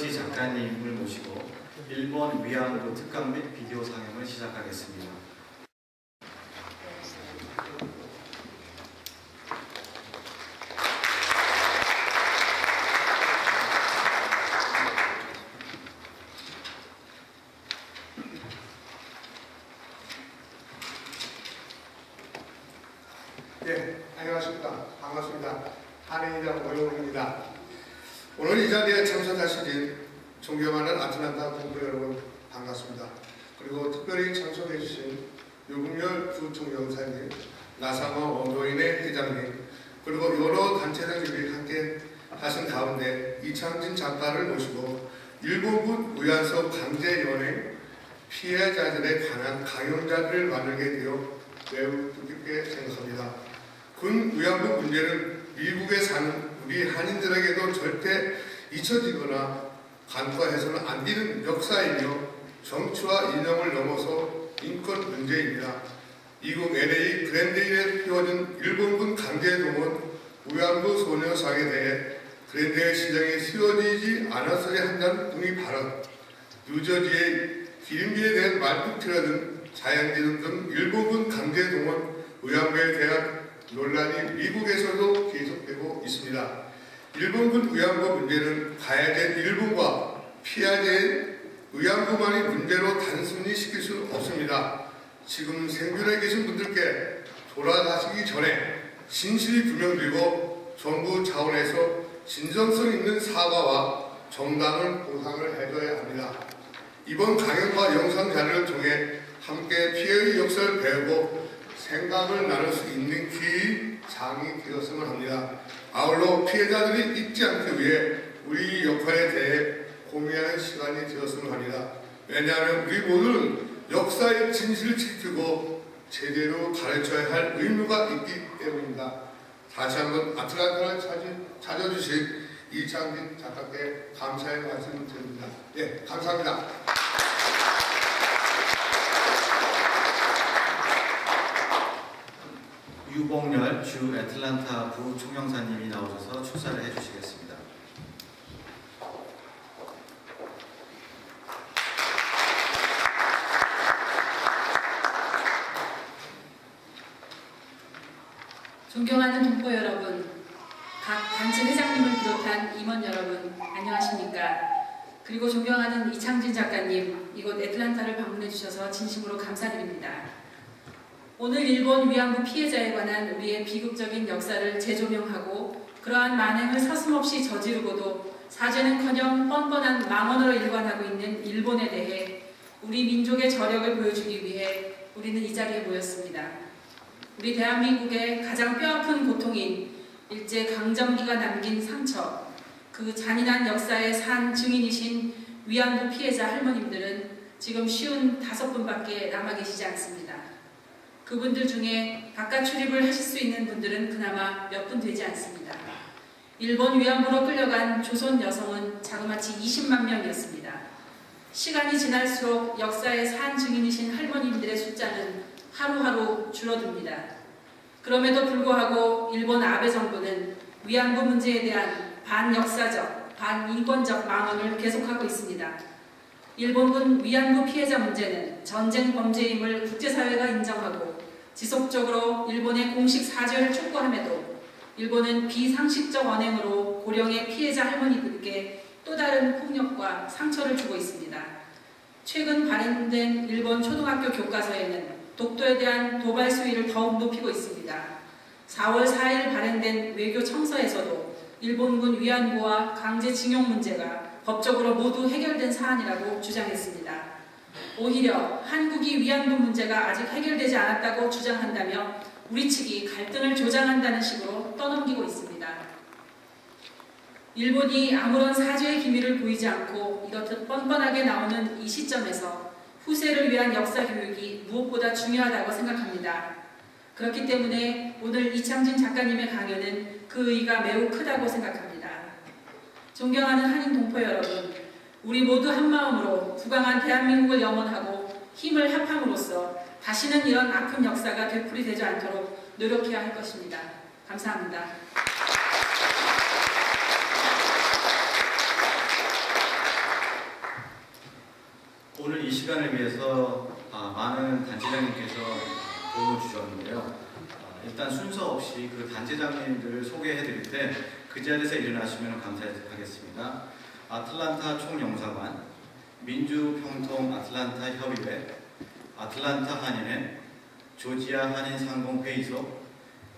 이창지 작가님을 모시고 일본 위안부 특강 및 비디오 상영을 시작하겠습니다. 네, 안녕하십니까. 반갑습니다. 한인이장 오영훈입니다. 오늘 이 자리에 참석하신 존경하는 아틀란타 동포 여러분 반갑습니다. 그리고 특별히 참석해주신 유국열 부총영사님, 나상호 원도인의 회장님, 그리고 여러 단체장님이 함께 하신 가운데 이창진 작가를 모시고 일본군 위안소 강제연행 피해자들에 관한 강연자들을 만들게 되어 매우 뜻깊게 생각합니다. 군 위안부 문제는 미국에 사는 우리 한인들에게도 절대 잊혀지거나 간과해서는 안 되는 역사이며 정치와 이념을 넘어서 인권 문제입니다. 미국 LA 그랜데일에 피워진 일본군 강제동원 위안부 소녀상에 대해 그랜데일 시장에 씌워지지 않았어야 한다는 등의 발언, 뉴저지의 기린비에 대한 말뚝틀어든 자양지등 등 일본군 강제동원 위안부에 대한 논란이 미국에서도 계속되고 있습니다. 일본군 위안부 문제는 가해자인 일본과 피해자인 위안부만의 문제로 단순히 시킬 수 없습니다. 지금 생존해 계신 분들께 돌아가시기 전에 진실이 규명되고 정부 차원에서 진정성 있는 사과와 정당한 보상을 해줘야 합니다. 이번 강연과 영상 자료를 통해 함께 피해의 역사를 배우고 생각을 나눌 수 있는 기장이 되었으면 합니다. 아울러 피해자들이 잊지 않기 위해 우리 역할에 대해 고민하는 시간이 되었으면 합니다. 왜냐하면 우리 모두는 역사의 진실을 지키고 제대로 가르쳐야 할 의무가 있기 때문입니다. 다시 한번 아틀란타를 찾아주신 이창진 작가께 감사의 말씀을 드립니다. 네, 감사합니다. 유봉열 주 애틀란타 부총영사님이 나오셔서 축사를 해주시겠습니다. 존경하는 동포 여러분, 각 단체 회장님을 비롯한 임원 여러분, 안녕하십니까? 그리고 존경하는 이창진 작가님, 이곳 애틀란타를 방문해 주셔서 진심으로 감사드립니다. 오늘 일본 위안부 피해자에 관한 우리의 비극적인 역사를 재조명하고 그러한 만행을 서슴없이 저지르고도 사죄는커녕 뻔뻔한 망언으로 일관하고 있는 일본에 대해 우리 민족의 저력을 보여주기 위해 우리는 이 자리에 모였습니다. 우리 대한민국의 가장 뼈아픈 고통인 일제강점기가 남긴 상처, 그 잔인한 역사의 산 증인이신 위안부 피해자 할머님들은 지금 55분밖에 남아 계시지 않습니다. 그분들 중에 바깥 출입을 하실 수 있는 분들은 그나마 몇 분 되지 않습니다. 일본 위안부로 끌려간 조선 여성은 자그마치 20만 명이었습니다. 시간이 지날수록 역사의 산 증인이신 할머님들의 숫자는 하루하루 줄어듭니다. 그럼에도 불구하고 일본 아베 정부는 위안부 문제에 대한 반역사적, 반인권적 망언을 계속하고 있습니다. 일본군 위안부 피해자 문제는 전쟁 범죄임을 국제사회가 인정하고 지속적으로 일본의 공식 사죄를 촉구함에도 일본은 비상식적 언행으로 고령의 피해자 할머니들께 또 다른 폭력과 상처를 주고 있습니다. 최근 발행된 일본 초등학교 교과서에는 독도에 대한 도발 수위를 더욱 높이고 있습니다. 4월 4일 발행된 외교 청서에서도 일본군 위안부와 강제징용 문제가 법적으로 모두 해결된 사안이라고 주장했습니다. 오히려 한국이 위안부 문제가 아직 해결되지 않았다고 주장한다며 우리 측이 갈등을 조장한다는 식으로 떠넘기고 있습니다. 일본이 아무런 사죄의 기미를 보이지 않고 이렇듯 뻔뻔하게 나오는 이 시점에서 후세를 위한 역사 교육이 무엇보다 중요하다고 생각합니다. 그렇기 때문에 오늘 이창진 작가님의 강연은 그 의의가 매우 크다고 생각합니다. 존경하는 한인 동포 여러분, 우리 모두 한마음으로 부강한 대한민국을 염원하고 힘을 합함으로써 다시는 이런 아픈 역사가 되풀이되지 않도록 노력해야 할 것입니다. 감사합니다. 시간을 위해서 많은 단체장님께서 도움을 주셨는데요. 일단 순서 없이 그 단체장님들을 소개해 드릴 때 그 자리에서 일어나시면 감사하겠습니다. 아틀란타 총영사관, 민주평통 아틀란타 협의회, 아틀란타 한인회, 조지아 한인상공회의소,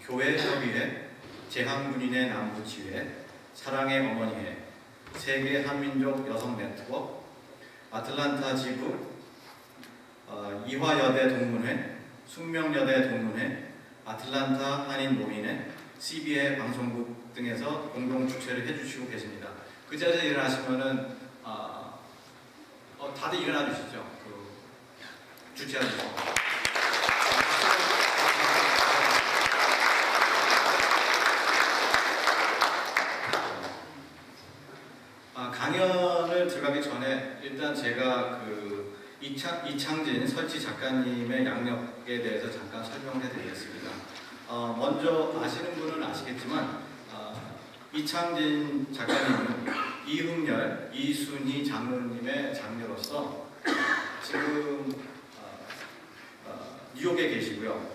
교회협의회, 제한군인의 남부지회, 사랑의 어머니회, 세계 한민족 여성 네트워크, 아틀란타 지부, 이화여대 동문회, 숙명여대 동문회, 아틀란타 한인노인회, CBA 방송국 등에서 공동 주최를 해주시고 계십니다. 그 자리에 일어나시면은 다들 일어나 주시죠. 주최하시죠. 강연을 들어가기 전에 일단 제가 이창진 설치 작가님의 양력에 대해서 잠깐 설명을 해드리겠습니다. 먼저 아시는 분은 아시겠지만 이창진 작가님은 이흥열, 이순희 장로님의 장녀로서 지금 뉴욕에 계시고요.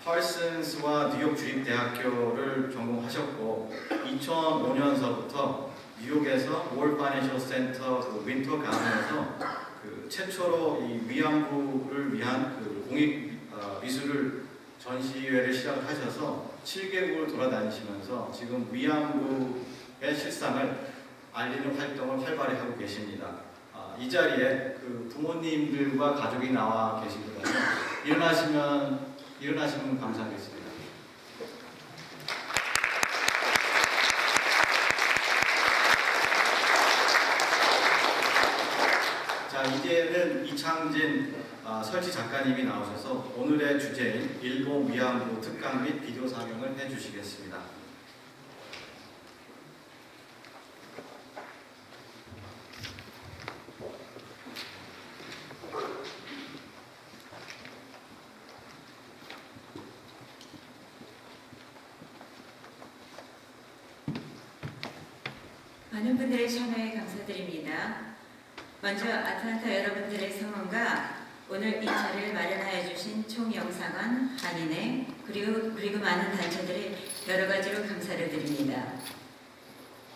펄슨스와 뉴욕 주립대학교를 전공하셨고 2005년서부터 뉴욕에서 월 파이낸셜 센터 윈터 가든에서 최초로 이 위안부를 위한 공익 미술을 전시회를 시작하셔서 7개국을 돌아다니시면서 지금 위안부의 실상을 알리는 활동을 활발히 하고 계십니다. 이 자리에 부모님들과 가족이 나와 계시거든요. 일어나시면 감사하겠습니다. 자, 이제는 이창진 설치 작가님이 나오셔서 오늘의 주제인 일본 위안부 특강 및 비디오 상영을 해주시겠습니다. 많은 분들의 참여에 감사드립니다. 먼저 아틀란타 여러분들의 성원과 오늘 이 자리를 마련하여 주신 총영사관, 한인회, 그리고 많은 단체들의 여러 가지로 감사를 드립니다.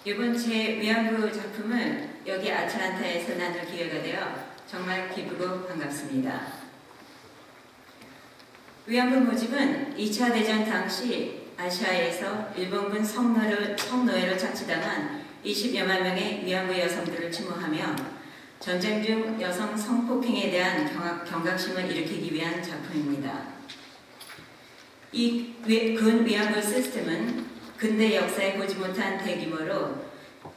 이번 제 위안부 작품을 여기 아틀란타에서 나눌 기회가 되어 정말 기쁘고 반갑습니다. 위안부 모집은 2차 대전 당시 아시아에서 일본군 성노예로 착취당한 20여만 명의 위안부 여성들을 추모하며 전쟁 중 여성 성폭행에 대한 경각심을 일으키기 위한 작품입니다. 이 군 위안부 시스템은 근대 역사에 보지 못한 대규모로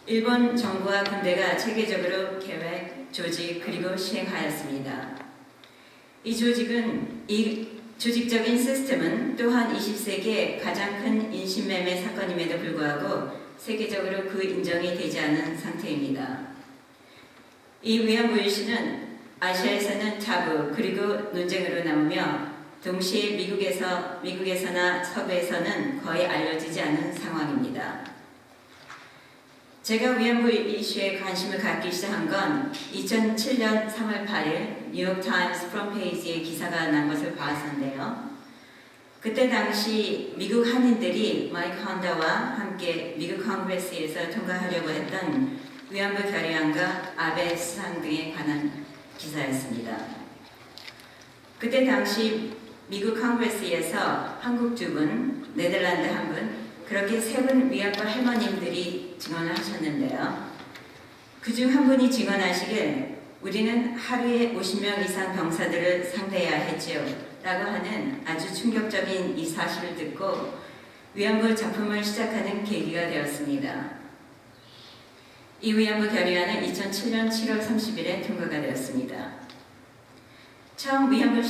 일본 정부와 군대가 체계적으로 계획, 조직 그리고 시행하였습니다. 이 조직적인 시스템은 또한 20세기의 가장 큰 인신매매 사건임에도 불구하고 세계적으로 그 인정이 되지 않은 상태입니다. 이 위안부 일시는 아시아에서는 타부 그리고 논쟁으로 나오며 동시에 미국에서나 서부에서는 거의 알려지지 않은 상황입니다. 제가 위안부 이슈에 관심을 갖기 시작한 건 2007년 3월 8일 뉴욕타임스 프론트페이지에 기사가 난 것을 봐서인데요. 그때 당시 미국 한인들이 마이크 헌더와 함께 미국 컨그레스에서 통과하려고 했던 위안부 결의안과 아베 수상 등에 관한 기사였습니다. 그때 당시 미국 컨그레스에서 한국 2분, 네덜란드 1분, 그렇게 3분 위안부 할머님들이 증언을 하셨는데요. 그중 한 분이 증언하시길 우리는 하루에 50명 이상 병사들을 상대해야 했지요 라고 하는 아주 충격적인 이 사실을 듣고 위안부 작품을 시작하는 계기가 되었습니다. 이 위안부 결의안은 2007년 7월 30일에 통과가 되었습니다. 처음 위안부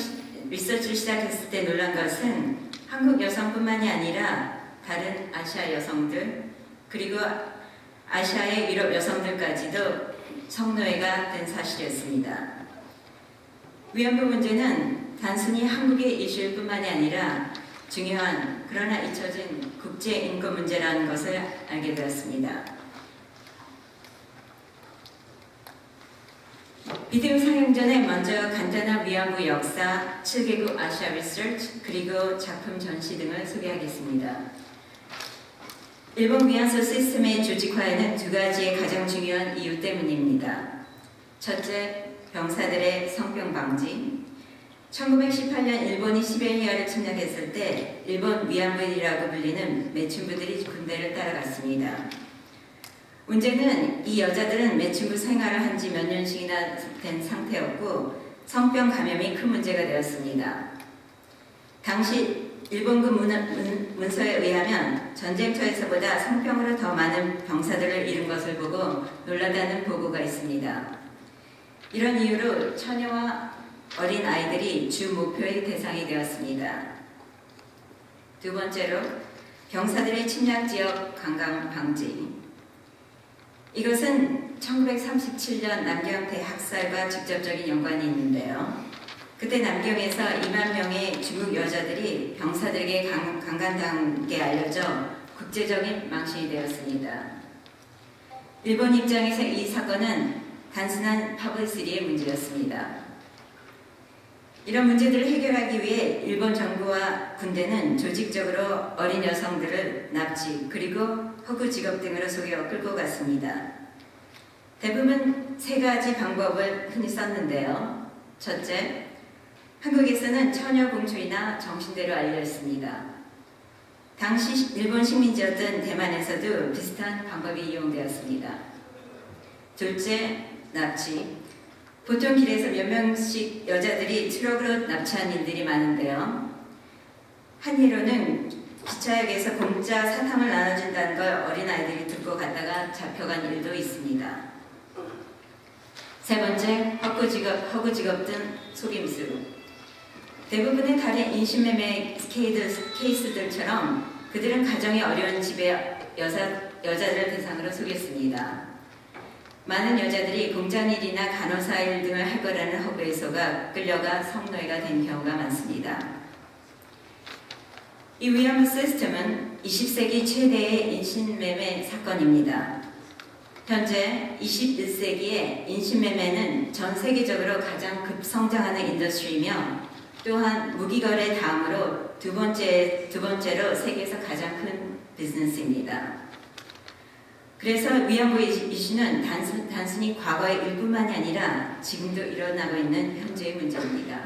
리서치를 시작했을 때 놀란 것은 한국 여성뿐만이 아니라 다른 아시아 여성들 그리고 아시아의 유럽 여성들까지도 성노예가 된 사실이었습니다. 위안부 문제는 단순히 한국의 이슈일 뿐만이 아니라 중요한 그러나 잊혀진 국제 인권 문제라는 것을 알게 되었습니다. 비디오 상영 전에 먼저 간단한 위안부 역사, 7개국 아시아 리서치, 그리고 작품 전시 등을 소개하겠습니다. 일본 위안소 시스템의 조직화에는 두 가지의 가장 중요한 이유 때문입니다. 첫째, 병사들의 성병 방지. 1918년 일본이 시베리아를 침략했을 때 일본 위안부이라고 불리는 매춘부들이 군대를 따라갔습니다. 문제는 이 여자들은 매춘부 생활을 한 지 몇 년씩이나 된 상태였고 성병 감염이 큰 문제가 되었습니다. 당시 일본군 문서에 의하면 전쟁터에서보다 성병으로 더 많은 병사들을 잃은 것을 보고 놀라다는 보고가 있습니다. 이런 이유로 처녀와 어린 아이들이 주 목표의 대상이 되었습니다. 두 번째로 병사들의 침략 지역 관광 방지. 이것은 1937년 남경 대학살과 직접적인 연관이 있는데요. 그때 남경에서 2만 명의 중국 여자들이 병사들에게 강간당게 알려져 국제적인 망신이 되었습니다. 일본 입장에서 이 사건은 단순한 퍼블리시티의 문제였습니다. 이런 문제들을 해결하기 위해 일본 정부와 군대는 조직적으로 어린 여성들을 납치 그리고 허구 직업 등으로 속여 끌고 갔습니다. 대부분 세 가지 방법을 흔히 썼는데요. 첫째, 한국에서는 처녀 공주이나 정신대로 알려졌습니다. 당시 일본 식민지였던 대만에서도 비슷한 방법이 이용되었습니다. 둘째, 납치. 보통 길에서 몇 명씩 여자들이 트럭으로 납치한 일들이 많은데요. 한 예로는 기차역에서 공짜 사탕을 나눠준다는 걸 어린아이들이 듣고 갔다가 잡혀간 일도 있습니다. 세 번째, 허구 직업 등 속임수. 대부분의 다른 인신매매 케이스들처럼 그들은 가정이 어려운 집의 여자들을 대상으로 속였습니다. 많은 여자들이 공장일이나 간호사 일 등을 할 거라는 허구에 속아 끌려가 성노예가 된 경우가 많습니다. 이 위안부 시스템은 20세기 최대의 인신매매 사건입니다. 현재 21세기에 인신매매는 전 세계적으로 가장 급성장하는 인더스트리이며 또한 무기거래 다음으로 두 번째로 세계에서 가장 큰 비즈니스입니다. 그래서 위안부 이슈는 단순히 과거의 일뿐만이 아니라 지금도 일어나고 있는 현재의 문제입니다.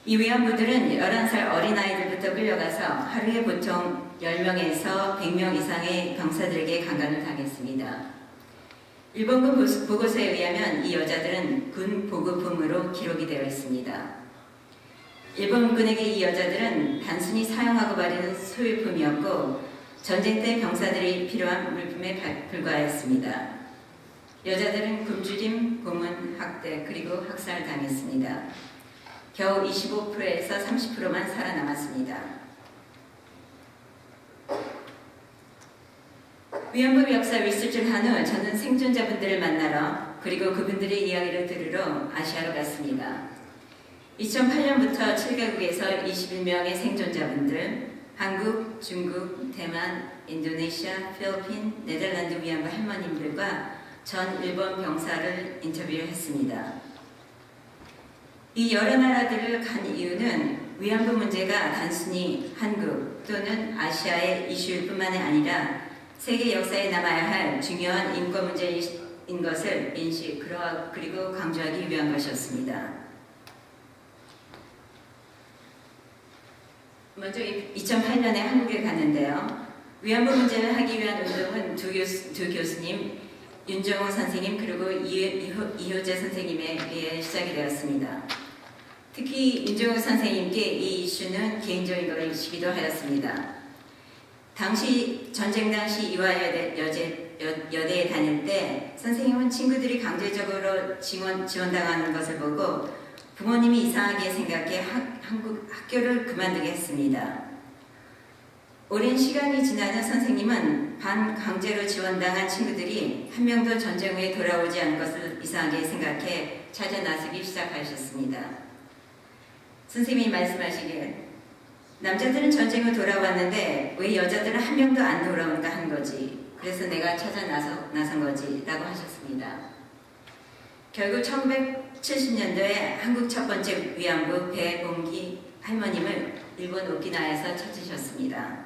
이 위안부들은 11살 어린아이들부터 끌려가서 하루에 보통 10명에서 100명 이상의 병사들에게 강간을 당했습니다. 일본군 보고서에 의하면 이 여자들은 군 보급품으로 기록이 되어 있습니다. 일본군에게 이 여자들은 단순히 사용하고 버리는 소유품이었고 전쟁 때 병사들이 필요한 물품에 불과했습니다. 여자들은 굶주림, 고문, 학대, 그리고 학살당했습니다. 겨우 25%에서 30%만 살아남았습니다. 위안부 역사 리서치를 한 후 저는 생존자분들을 만나러 그리고 그분들의 이야기를 들으러 아시아로 갔습니다. 2008년부터 7개국에서 21명의 생존자분들, 한국, 중국, 대만, 인도네시아, 필리핀, 네덜란드 위안부 할머님들과 전 일본 병사를 인터뷰를 했습니다. 이 여러 나라들을 간 이유는 위안부 문제가 단순히 한국 또는 아시아의 이슈일 뿐만이 아니라 세계 역사에 남아야 할 중요한 인권 문제인 것을 인식 그리고 강조하기 위한 것이었습니다. 먼저 2008년에 한국에 갔는데요. 위안부 문제를 하기 위한 운동은 두 교수님, 윤정호 선생님 그리고 이효재 선생님에 의해 시작이 되었습니다. 특히 윤정호 선생님께 이 이슈는 개인적인 것이기도 하였습니다. 전쟁 당시 이화여대에 다닐 때 선생님은 친구들이 강제적으로 지원당하는 것을 보고 부모님이 이상하게 생각해 한국 학교를 그만두게 했습니다. 오랜 시간이 지난 후 선생님은 반강제로 지원당한 친구들이 한 명도 전쟁 후에 돌아오지 않은 것을 이상하게 생각해 찾아 나서기 시작하셨습니다. 선생님이 말씀하시길 남자들은 전쟁 후 돌아왔는데 왜 여자들은 한 명도 안 돌아오는가 한 거지. 그래서 내가 찾아 나선 거지 라고 하셨습니다. 결국 1970년도에 한국 첫 번째 위안부 배봉기 할머님을 일본 오키나와에서 찾으셨습니다.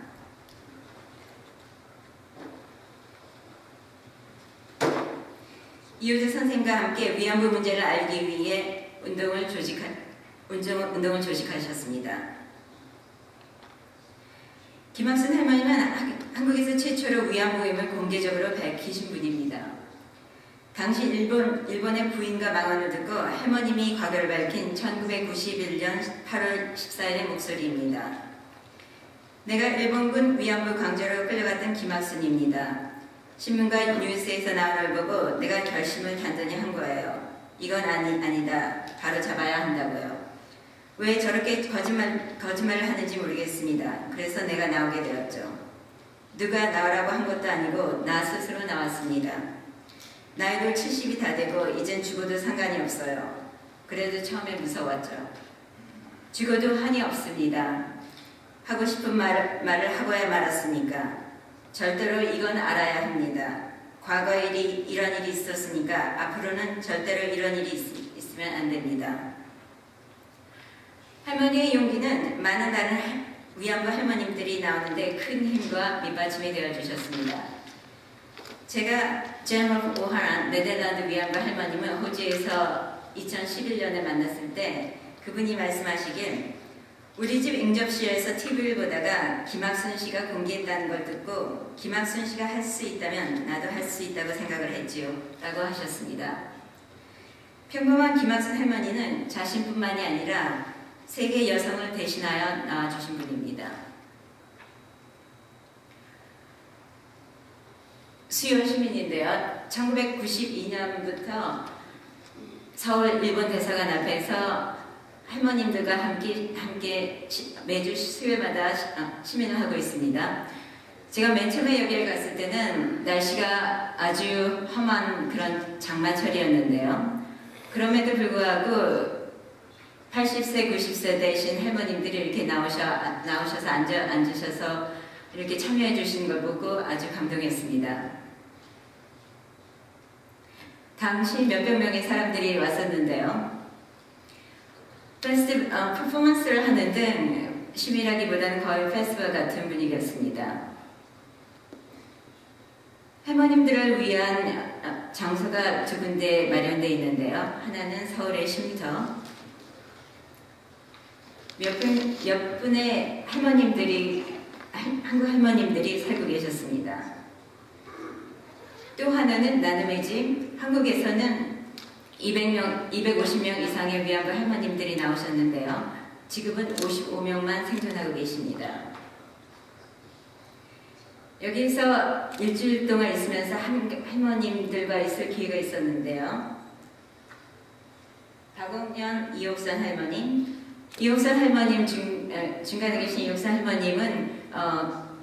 이효재 선생님과 함께 위안부 문제를 알기 위해 운동을 조직하셨습니다. 김학순 할머니는 한국에서 최초로 위안부임을 공개적으로 밝히신 분입니다. 당시 일본의 부인과 망언을 듣고 할머님이 과거를 밝힌 1991년 8월 14일의 목소리입니다. 내가 일본군 위안부 강제로 끌려갔던 김학순입니다. 신문과 뉴스에서 나온 걸 보고 내가 결심을 단단히 한 거예요. 이건 아니다. 바로 잡아야 한다고요. 왜 저렇게 거짓말을 하는지 모르겠습니다. 그래서 내가 나오게 되었죠. 누가 나오라고 한 것도 아니고 나 스스로 나왔습니다. 나이도 70이 다 되고 이젠 죽어도 상관이 없어요. 그래도 처음에 무서웠죠. 죽어도 한이 없습니다. 하고 싶은 말을 하고야 말았으니까. 절대로 이건 알아야 합니다. 과거에 이런 일이 있었으니까 앞으로는 절대로 이런 일이 있으면 안 됩니다. 할머니의 용기는 많은 다른 위안부 할머님들이 나오는데 큰 힘과 밑받침이 되어주셨습니다. 제가 제너프 오하란 네덜란드 위안부 할머님을 호주에서 2011년에 만났을 때 그분이 말씀하시길 우리 집 응접실에서 TV를 보다가 김학순 씨가 공개했다는 걸 듣고 김학순 씨가 할 수 있다면 나도 할 수 있다고 생각을 했지요. 라고 하셨습니다. 평범한 김학순 할머니는 자신뿐만이 아니라 세계 여성을 대신하여 나와주신 분입니다. 수요 시민인데요. 1992년부터 서울 일본 대사관 앞에서 할머님들과 함께 매주 수요일마다 시민을 하고 있습니다. 제가 맨 처음에 여기를 갔을 때는 날씨가 아주 험한 그런 장마철이었는데요. 그럼에도 불구하고 80세, 90세 되신 할머님들이 이렇게 나오셔서 앉으셔서 이렇게 참여해 주시는 걸 보고 아주 감동했습니다. 당시 몇백 명의 사람들이 왔었는데요. 퍼포먼스를 하는 등 시위라기보다는 거의 페스티벌 같은 분위기였습니다. 할머님들을 위한 장소가 두 군데 마련되어 있는데요. 하나는 서울의 쉼터, 몇 분의 한국 할머님들이 살고 계셨습니다. 또 하나는 나눔의 집, 한국에서는 250명 이상의 위안부 할머님들이 나오셨는데요. 지금은 55명만 생존하고 계십니다. 여기서 일주일 동안 있으면서 할머님들과 있을 기회가 있었는데요. 박옥년 이옥선 할머님, 이옥선 할머님 중간에 계신 이옥선 할머님은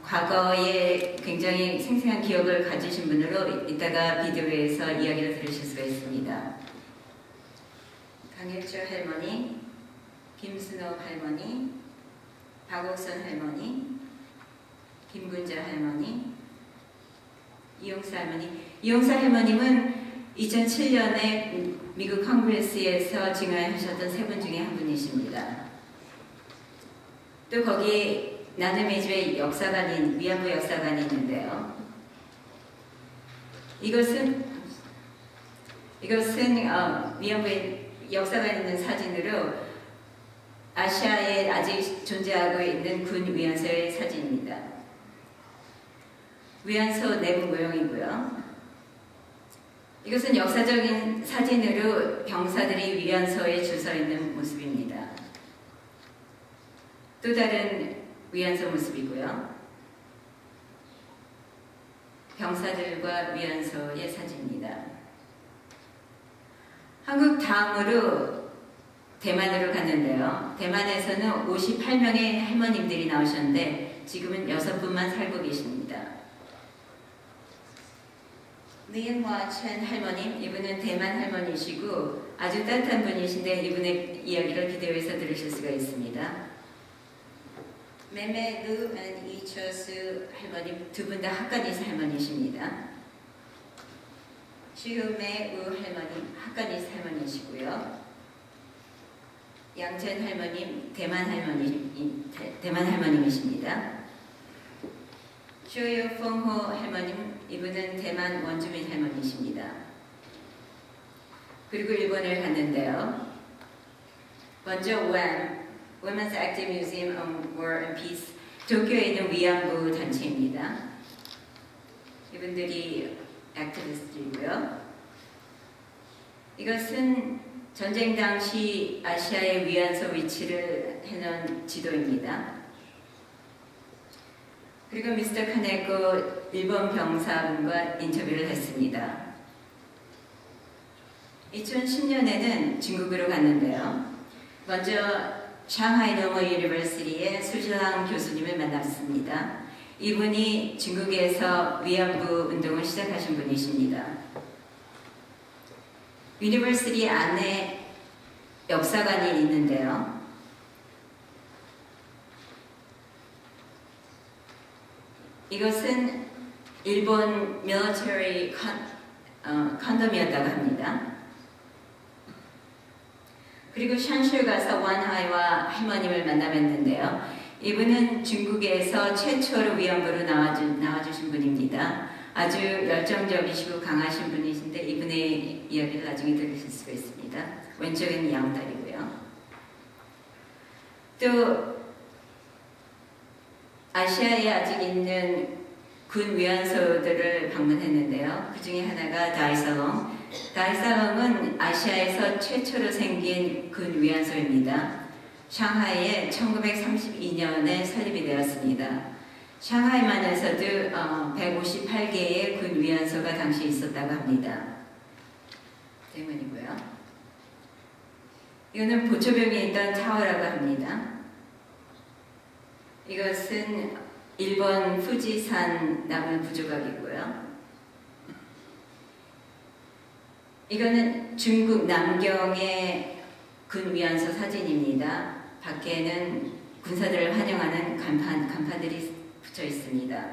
과거에 굉장히 생생한 기억을 가지신 분으로 이따가 비디오에서 이야기를 들으실 수가 있습니다. 강혜주 할머니, 김순옥 할머니, 박옥선 할머니, 김군자 할머니, 이용사 할머니. 이용사 할머님은 2007년에 미국 컨그레스에서 증언하셨던 세 분 중에 한 분이십니다. 또 거기에 나눔의 집에 위안부 역사관이 있는데요. 이것은 위안부의 역사관이 있는 사진으로 아시아에 아직 존재하고 있는 군 위안소의 사진입니다. 위안소 내부 모형이고요. 이것은 역사적인 사진으로 병사들이 위안소에 줄 서 있는 모습입니다. 또 다른 위안소 모습이고요. 병사들과 위안소의 사진입니다. 한국 다음으로 대만으로 갔는데요. 대만에서는 58명의 할머님들이 나오셨는데 지금은 6분만 살고 계십니다. 리엔화 첸 할머님, 이분은 대만 할머니시고 아주 따뜻한 분이신데 이분의 이야기를 비디오에서 들으실 수가 있습니다. 메메 르 앤 이처스 할머님, 두 분 다 핫가니스 할머니십니다. 시음의 우 할머님, 하카니스 할머니시고요. 양천 할머님, 대만 할머님이십니다. 쇼유 펑호 할머님, 이분은 대만 원주민 할머니십니다. 그리고 일본을 갔는데요. 먼저 Women's Active Museum on War and Peace, 도쿄에 있는 위안부 단체입니다. 이분들이 액티비스트이고요. 이것은 전쟁 당시 아시아의 위안소 위치를 해놓은 지도입니다. 그리고 미스터 카네코 일본 병사분과 인터뷰를 했습니다. 2010년에는 중국으로 갔는데요. 먼저 상하이 노머 유니버시티의 수지랑 교수님을 만났습니다. 이분이 중국에서 위안부 운동을 시작하신 분이십니다. 유니버시티 안에 역사관이 있는데요. 이것은 일본 밀리터리 컨덤이었다고 합니다. 그리고 샨슈 가서 원하이와 할머님을 만나뵀는데요. 이분은 중국에서 최초로 위안부로 나와주신 분입니다. 아주 열정적이시고 강하신 분이신데 이분의 이야기를 나중에 들으실 수가 있습니다. 왼쪽에는 양다리고요. 또 아시아에 아직 있는 군 위안소들을 방문했는데요. 그 중에 하나가 다이살롱. 다이살롱은 아시아에서 최초로 생긴 군 위안소입니다. 상하이에 1932년에 설립이 되었습니다. 상하이만에서도 158개의 군 위안소가 당시 있었다고 합니다. 때문이고요. 이거는 보초병에 있던 타워라고 합니다. 이것은 일본 후지산 나무 부조각이고요. 이거는 중국 남경의 군 위안소 사진입니다. 밖에는 군사들을 환영하는 간판들이 붙여 있습니다.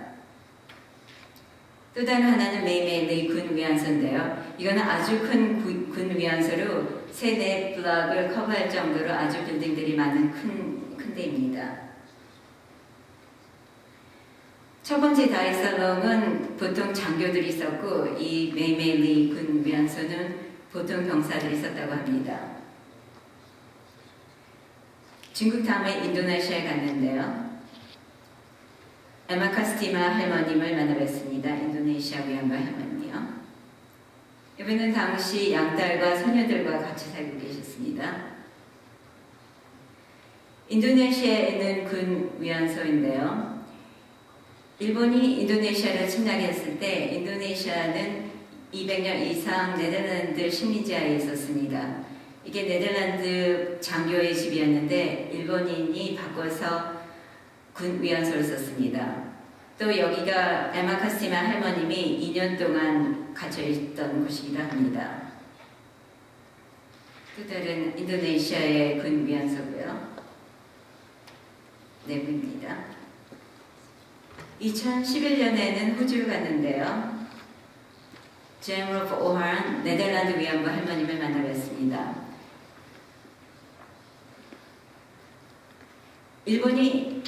또 다른 하나는 메이메이 군 위안소인데요. 이거는 아주 큰 군 위안소로 3-4 블럭을 커버할 정도로 아주 빌딩들이 많은 큰 데입니다. 첫 번째 다이살롱은 보통 장교들이 있었고 이 메이메이 군 위안소는 보통 병사들이 있었다고 합니다. 중국 다음에 인도네시아에 갔는데요. 에마카스티마 할머님을 만나뵀습니다. 인도네시아 위안부 할머니요. 이분은 당시 양딸과 소녀들과 같이 살고 계셨습니다. 인도네시아에 있는 군 위안소인데요. 일본이 인도네시아를 침략했을 때 인도네시아는 200년 이상 네덜란드 식민지하에 있었습니다. 이게 네덜란드 장교의 집이었는데 일본인이 바꿔서 군 위안소를 썼습니다. 또 여기가 에마카스티마 할머님이 2년 동안 갇혀있던 곳이기도 합니다. 또 다른 인도네시아의 군 위안소고요. 내부입니다. 2011년에는 호주를 갔는데요. 제임로프 오하란 네덜란드 위안부 할머님을 만나뵀습니다. 일본이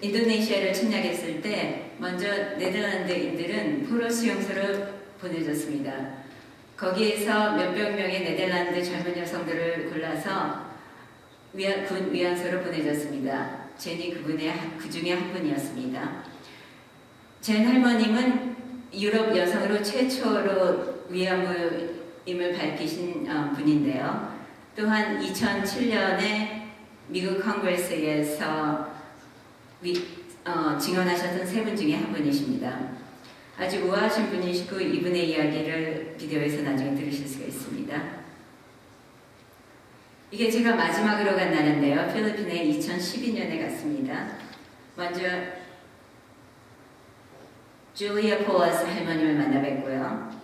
인도네시아를 침략했을 때 먼저 네덜란드인들은 포로 수용소로 보내줬습니다. 거기에서 몇백 명의 네덜란드 젊은 여성들을 골라서 군 위안소로 보내줬습니다. 제니 그 중에 한 분이었습니다. 젠 할머님은 유럽 여성으로 최초로 위안부임을 밝히신 분인데요. 또한 2007년에 미국 컨그레스에서 증언하셨던 3분 중에 한 분이십니다. 아주 우아하신 분이시고 이분의 이야기를 비디오에서 나중에 들으실 수가 있습니다. 이게 제가 마지막으로 간 나라인데요. 필리핀에 2012년에 갔습니다. 먼저 줄리아 폴라스 할머님을 만나뵀고요.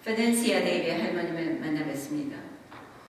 페덴시아 데이비 할머님을 만나뵀습니다.